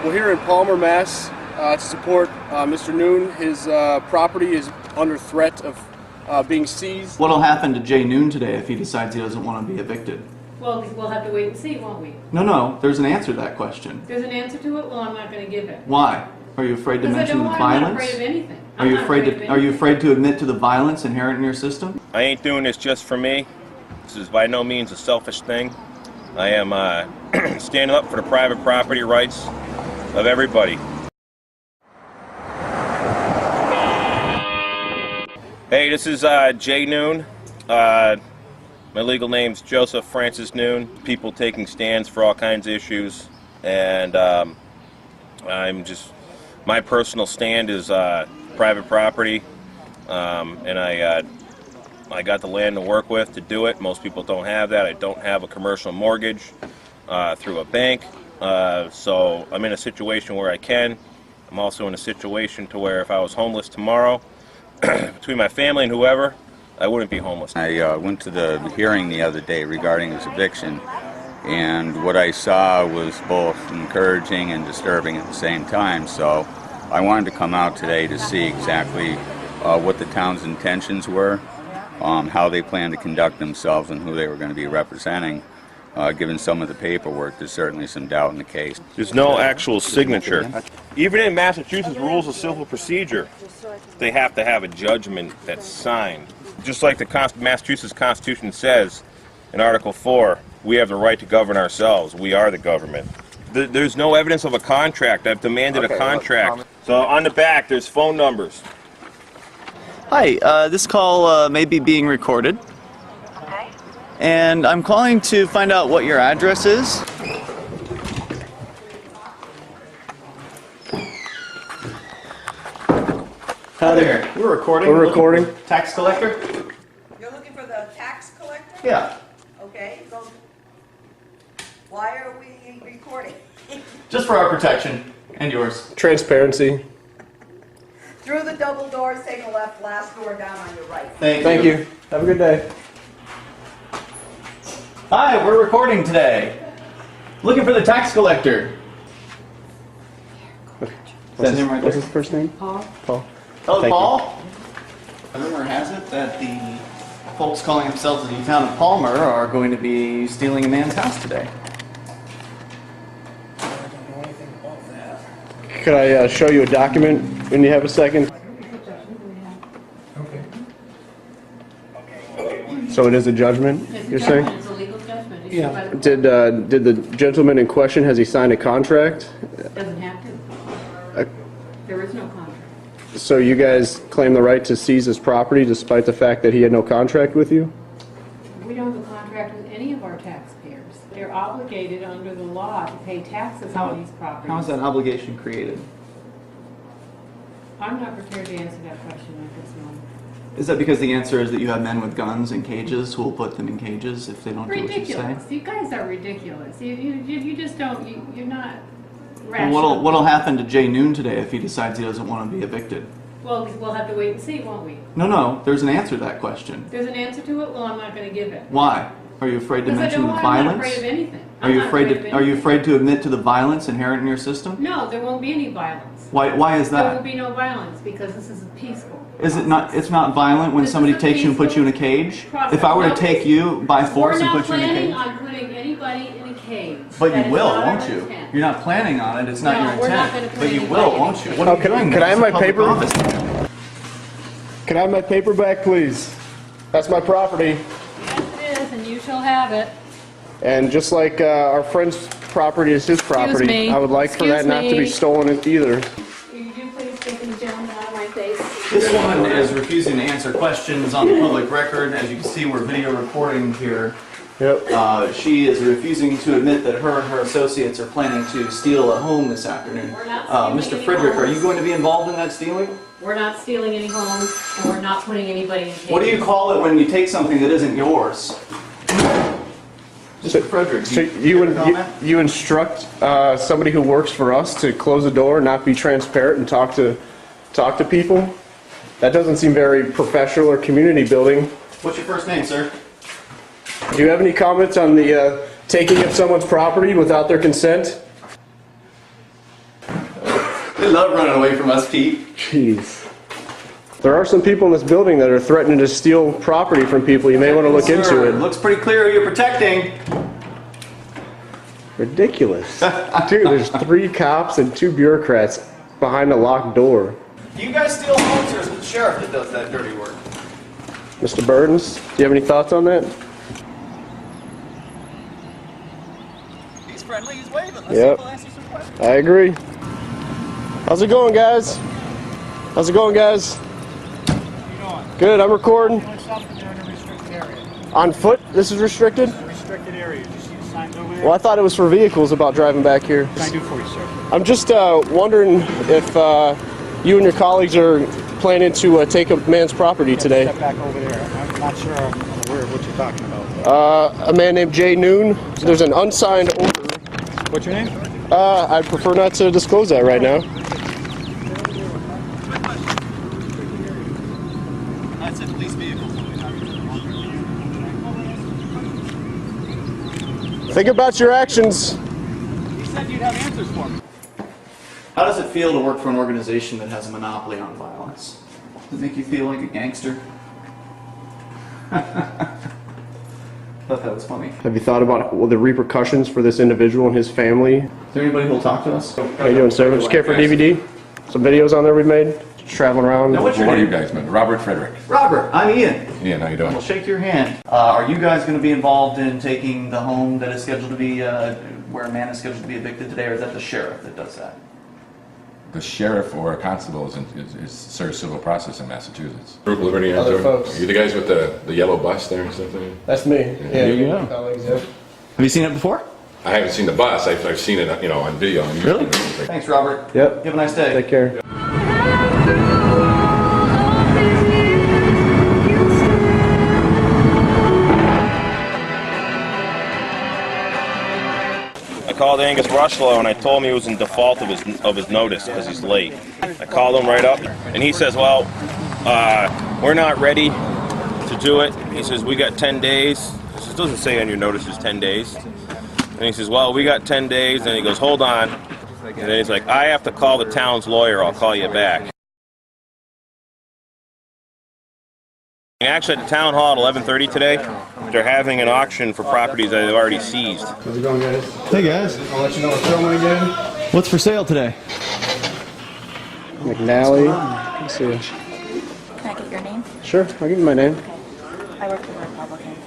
We're here in Palmer, Mass. To support Mr. Noone. His property is under threat of being seized. What'll happen to Jay Noone today if he decides he doesn't want to be evicted? Well, we'll have to wait and see, won't we? No, there's an answer to that question. There's an answer to it? Well, I'm not going to give it. Why? Are you afraid to mention the violence? I'm not afraid of anything. Are you afraid to admit to the violence inherent in your system? I ain't doing this just for me. This is by no means a selfish thing. I am standing up for the private property rights of everybody. Hey, this is Jay Noone. My legal name's Joseph Francis Noone. People taking stands for all kinds of issues, and my personal stand is private property, and I got the land to work with to do it. Most people don't have that. I don't have a commercial mortgage through a bank, so I'm in a situation where I can. I'm also in a situation to where if I was homeless tomorrow, between my family and whoever, I wouldn't be homeless. I went to the hearing the other day regarding his eviction, and what I saw was both encouraging and disturbing at the same time. So I wanted to come out today to see exactly what the town's intentions were, how they plan to conduct themselves, and who they were going to be representing. Given some of the paperwork, there's certainly some doubt in the case. There's no actual signature. Even in Massachusetts rules of civil procedure, they have to have a judgment that's signed. Just like the Massachusetts Constitution says in Article 4, we have the right to govern ourselves. We are the government. There's no evidence of a contract. I've demanded a contract. So on the back, there's phone numbers. Hi, this call may be being recorded. Okay. And I'm calling to find out what your address is. Hi there. We're recording. We're recording. Tax collector? You're looking for the tax collector? Yeah. Okay, so why are we recording? Just for our protection and yours. Transparency. Through the double doors, take a left, last door down on your right. Thank you. Have a good day. Hi, we're recording today. Looking for the tax collector. Is that him right there? What's his first name? Paul? Paul. Hello, Thank Paul. Rumor has it that the folks calling themselves the town of Palmer are going to be stealing a man's house today. Could I show you a document when you have a second? So it is a judgment, you're saying? It's a legal judgment. It's Yeah. by the Did the gentleman in question, has he signed a contract? court. Doesn't have to. There is no contract. So you guys claim the right to seize his property despite the fact that he had no contract with you? We don't have a contract with any of our taxpayers. They're obligated under the law to pay taxes on these properties. How is that obligation created? I'm not prepared to answer that question at this moment. Is that because the answer is that you have men with guns in cages who will put them in cages if they don't do what you say? Ridiculous. You guys are ridiculous. You just don't, you're not Well, rational. what'll happen to Jay Noone today if he decides he doesn't want to be evicted? Well, we'll have to wait and see, won't we? No, there's an answer to that question. There's an answer to it? Well, I'm not going to give it. Why? Are you afraid to Because I mention don't the want, I'm not violence? afraid of anything. Are you I'm not afraid of to? Are you anything. afraid to admit to the violence inherent in your system? No, there won't be any violence. Why is There will that? be no violence because this is peaceful. Is it not? It's not violent when This is somebody a takes you and puts you in a cage. process. If I were to No, take you by force and put you in a We're not cage. planning on putting anybody in a cage. But That you is will, not our won't you? intent. You're not planning on it. It's not No, your we're not intent. gonna put But you anybody will, in won't a you? cage. Oh, can I have my paper? Office. Can I have my paper back, please? That's my property. Yes, it is, and you shall have it. And just like our friend's property is his property, me. I would like for that Excuse not to be me. stolen either. Will you please take these gentlemen out of my face? This woman is refusing to answer questions on the public record. As you can see, we're video recording here. Yep. She is refusing to admit that her and her associates are planning to steal a home this afternoon. We're not stealing Mr. any Frederick, are homes. you going to be involved in that stealing? We're not stealing any homes, and we're not putting anybody in cages. What do you call it when you take something that isn't yours? Mr. Frederick, So you have a comment? you instruct somebody who works for us to close the door, not be transparent, and talk to people? That doesn't seem very professional or community building. What's your first name, sir? Do you have any comments on the taking of someone's property without their consent? They love running away from us, Pete. Jeez. There are some people in this building that are threatening to steal property from people. You may want to look into it. Looks pretty clear who you're protecting. Ridiculous. Dude, there's 3 cops and 2 bureaucrats behind a locked door. Do you guys steal homes, or is it the sheriff that does that dirty work? Mr. Burdens, do you have any thoughts on that? He's friendly, he's waving. Let's Yep. see if he'll answer some questions. I agree. How's it going, guys? How's it going, guys? Good, I'm recording. On foot? This is restricted? Restricted area. You see the signs over there? Well, I thought it was for vehicles about driving back here. What can I do for you, sir? I'm just wondering if you and your colleagues are planning to take a man's property today. Step back over there. I'm not sure I'm aware of what you're talking about. A man named Jay Noone. There's an unsigned order. What's your name? I'd prefer not to disclose that right now. That's a police vehicle. Think about your actions. He said you'd have answers for me. How does it feel to work for an organization that has a monopoly on violence? Does it make you feel like a gangster? Thought that was funny. Have you thought about the repercussions for this individual and his family? Is there anybody who'll talk to us? How you doing, sir? Just care for DVD? Some videos on there we made? Just traveling around. Now, what's your What are you name? guys, man? Robert Frederick. Robert, I'm Ian. Ian, how you doing? We'll shake your hand. Are you guys going to be involved in taking the home that is scheduled to be, where a man is scheduled to be evicted today, or is that the sheriff that does that? The sheriff or a constable is serves civil process in Massachusetts. Group Liberty and Other Joy. folks. Are you the guys with the yellow bus there or something? That's me. Yeah, you my colleagues, yeah. Have you seen it before? I haven't seen the bus. I've seen it, on video. On Really? YouTube. Thanks, Robert. Yep. You have a nice day. Take care. I called Angus Rushlow and I told him he was in default of his notice because he's late. I called him right up and he says, well, we're not ready to do it. He says, we got 10 days. It doesn't say on your notice it's 10 days. And he says, well, we got 10 days. And he goes, hold on. And then he's like, I have to call the town's lawyer. I'll call you back. And actually at the town hall at 11:30 today, they're having an auction for properties that they've already seized. How's it going, guys? Hey, guys. I'll let you know what's filming again. What's for sale today? McNally. Let's see. Can I get your name? Sure, I'll give you my name. I work for the Republican.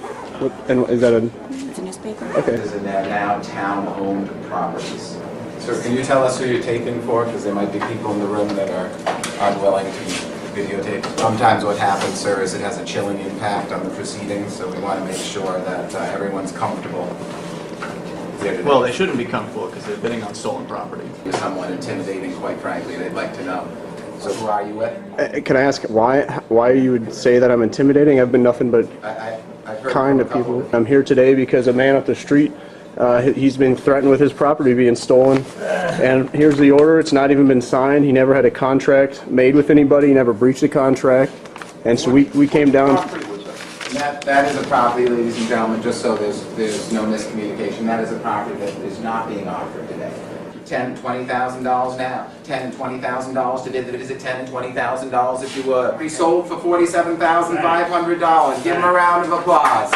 And is that a... It's a newspaper. Okay. Is it now town-owned properties? Sir, can you tell us who you're taking for? Because there might be people in the room that are unwilling to videotape. Sometimes what happens, sir, is it has a chilling impact on the proceedings, so we want to make sure that everyone's comfortable here today. Well, they shouldn't be comfortable because they're bidding on stolen property. It's somewhat intimidating, quite frankly. They'd like to know. So who are you with? Can I ask why you would say that I'm intimidating? I've been nothing but I've heard kind to from a couple people. I'm here today because a man up the street, he's been threatened with his property being stolen. And here's the order. It's not even been signed. He never had a contract made with anybody. He never breached a contract. And so we came down. That is a property, ladies and gentlemen, just so there's no miscommunication. That is a property that is not being offered today. $10,000, $20,000 now. $10,000 and $20,000 to visit $10,000 and $20,000 if you would. Be sold for $47,500. Give him a round of applause.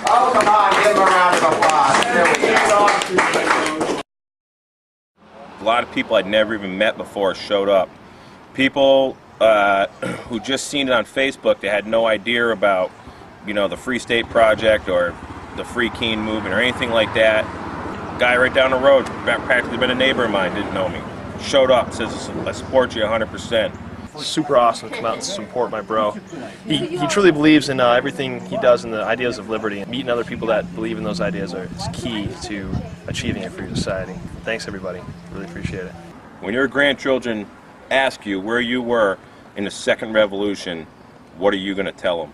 Oh, come on, give him a round of applause. There we go. A lot of people I'd never even met before showed up. People who just seen it on Facebook, they had no idea about, the Free State Project or the Free Keene movement or anything like that. Guy right down the road, practically been a neighbor of mine, didn't know me. Showed up, says, I support you 100%. Super awesome to come out and support my bro. He truly believes in everything he does and the ideas of liberty. Meeting other people that believe in those ideas is key to achieving a free society. Thanks, everybody. Really appreciate it. When your grandchildren ask you where you were in the Second Revolution, what are you going to tell them?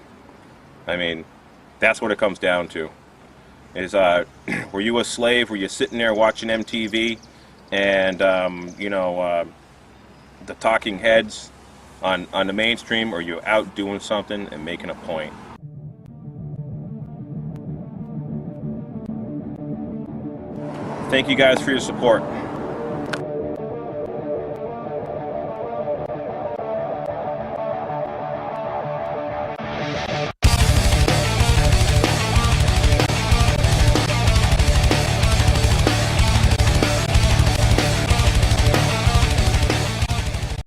I mean, that's what it comes down to. Is were you a slave? Were you sitting there watching MTV and the talking heads on the mainstream, or are you out doing something and making a point? Thank you guys for your support.